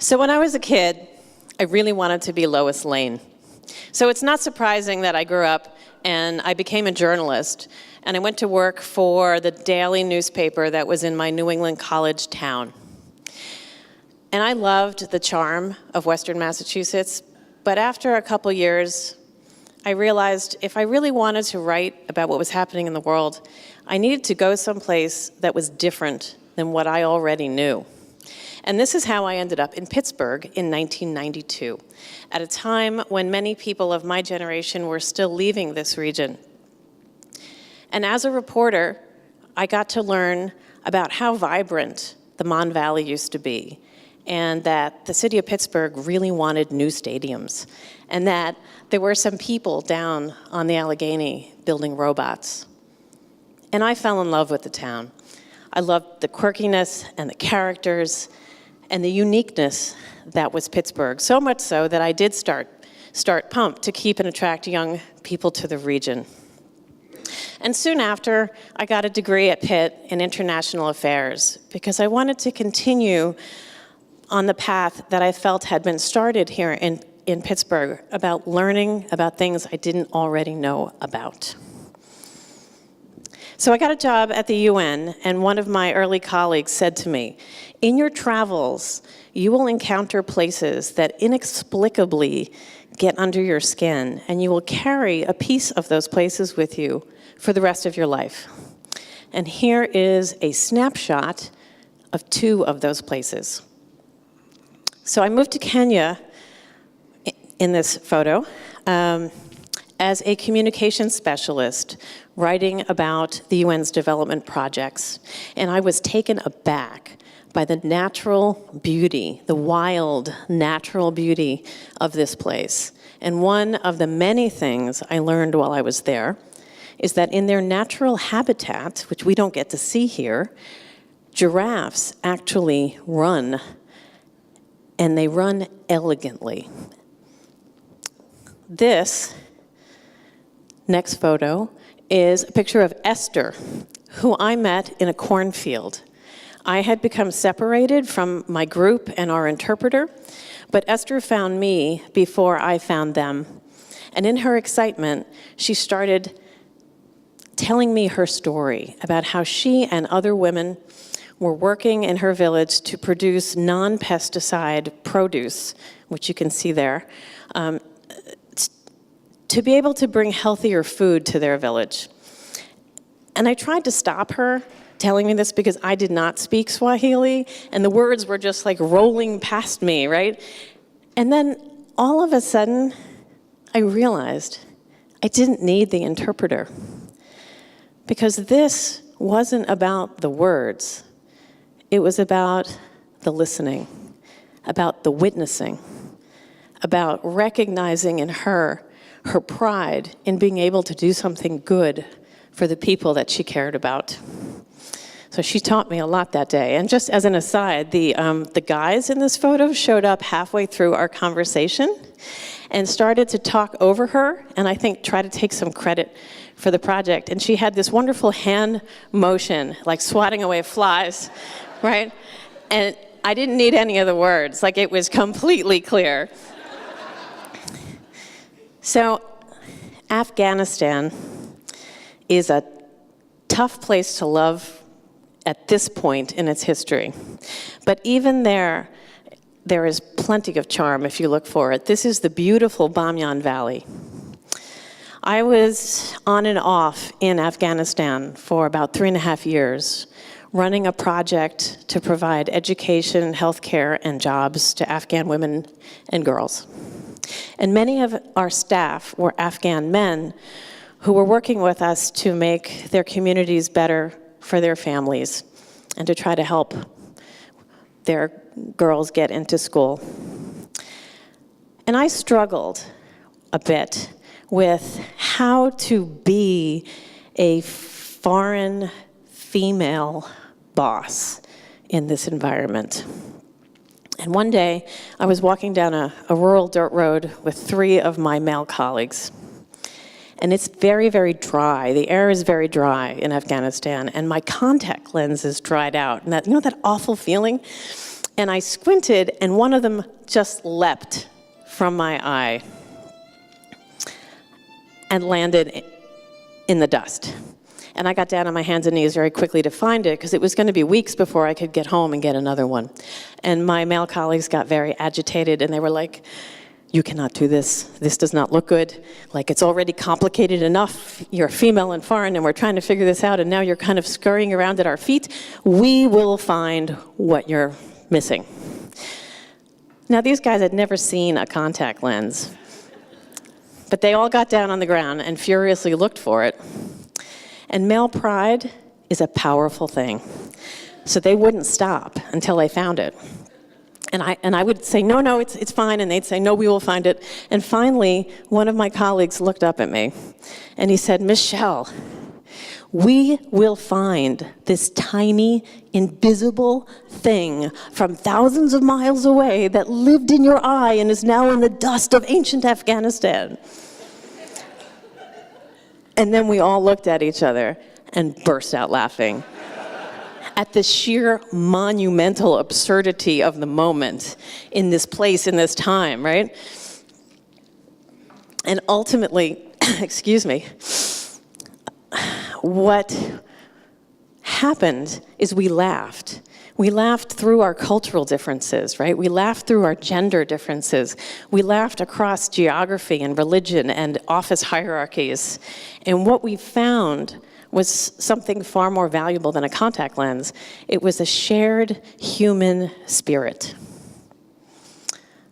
So when I was a kid, I really wanted to be Lois Lane. So it's not surprising that I grew up and I became a journalist, and I went to work for the daily newspaper that was in my New England college town. And I loved the charm of Western Massachusetts, but after a couple years, I realized if I really wanted to write about what was happening in the world, I needed to go someplace that was different than what I already knew. And this is how I ended up in Pittsburgh in 1992, at a time when many people of my generation were still leaving this region. And as a reporter, I got to learn about how vibrant the Mon Valley used to be, and that the city of Pittsburgh really wanted new stadiums, and that there were some people down on the Allegheny building robots. And I fell in love with the town. I loved the quirkiness and the characters and the uniqueness that was Pittsburgh, so much so that I did start Pump to keep and attract young people to the region. And soon after, I got a degree at Pitt in international affairs because I wanted to continue on the path that I felt had been started here in Pittsburgh about learning about things I didn't already know about. So I got a job at the UN, and one of my early colleagues said to me, in your travels, you will encounter places that inexplicably get under your skin, and you will carry a piece of those places with you for the rest of your life. And here is a snapshot of 2 of those places. So I moved to Kenya in this photo as a communications specialist, writing about the UN's development projects. And I was taken aback by the natural beauty, the wild natural beauty of this place. And one of the many things I learned while I was there is that in their natural habitat, which we don't get to see here, giraffes actually run, and they run elegantly. This next photo is a picture of Esther, who I met in a cornfield. I had become separated from my group and our interpreter, but Esther found me before I found them. And in her excitement, she started telling me her story about how she and other women were working in her village to produce non-pesticide produce, which you can see there, to be able to bring healthier food to their village. And I tried to stop her telling me this because I did not speak Swahili, and the words were just like rolling past me, right? And then all of a sudden, I realized I didn't need the interpreter, because this wasn't about the words. It was about the listening, about the witnessing, about recognizing in her pride in being able to do something good for the people that she cared about. So she taught me a lot that day. And just as an aside, the guys in this photo showed up halfway through our conversation and started to talk over her, and I think try to take some credit for the project. And she had this wonderful hand motion, like swatting away flies, right? And I didn't need any of the words, like it was completely clear. So Afghanistan is a tough place to love at this point in its history. But even there is plenty of charm if you look for it. This is the beautiful Bamyan Valley. I was on and off in Afghanistan for about 3.5 years, running a project to provide education, healthcare, and jobs to Afghan women and girls. And many of our staff were Afghan men who were working with us to make their communities better for their families and to try to help their girls get into school. And I struggled a bit with how to be a foreign female boss in this environment. And one day, I was walking down a rural dirt road with 3 of my male colleagues. And it's very, very dry. The air is very dry in Afghanistan, and my contact lenses dried out. And that, you know that awful feeling? And I squinted, and one of them just leapt from my eye and landed in the dust. And I got down on my hands and knees very quickly to find it, because it was going to be weeks before I could get home and get another one. And my male colleagues got very agitated, and they were like, "You cannot do this. This does not look good. Like, it's already complicated enough. You're female and foreign, and we're trying to figure this out, and now you're kind of scurrying around at our feet. We will find what you're missing." Now, these guys had never seen a contact lens, but they all got down on the ground and furiously looked for it. And male pride is a powerful thing. So they wouldn't stop until they found it. And I would say, no, it's fine. And they'd say, no, we will find it. And finally, one of my colleagues looked up at me, and he said, "Michelle, we will find this tiny, invisible thing from thousands of miles away that lived in your eye and is now in the dust of ancient Afghanistan." And then we all looked at each other and burst out laughing at the sheer monumental absurdity of the moment in this place, in this time, right? And ultimately, excuse me, what happened is we laughed. We laughed through our cultural differences, right? We laughed through our gender differences. We laughed across geography and religion and office hierarchies. And what we found was something far more valuable than a contact lens. It was a shared human spirit.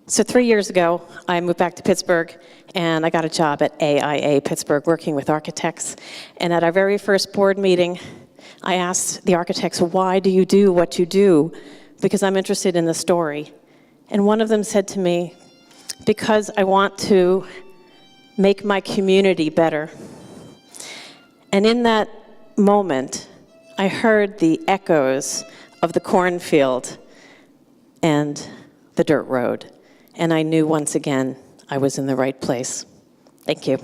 So 3 years ago, I moved back to Pittsburgh, and I got a job at AIA Pittsburgh working with architects. And at our very first board meeting, I asked the architects, "Why do you do what you do?" Because I'm interested in the story. And one of them said to me, "Because I want to make my community better." And in that moment, I heard the echoes of the cornfield and the dirt road. And I knew once again I was in the right place. Thank you.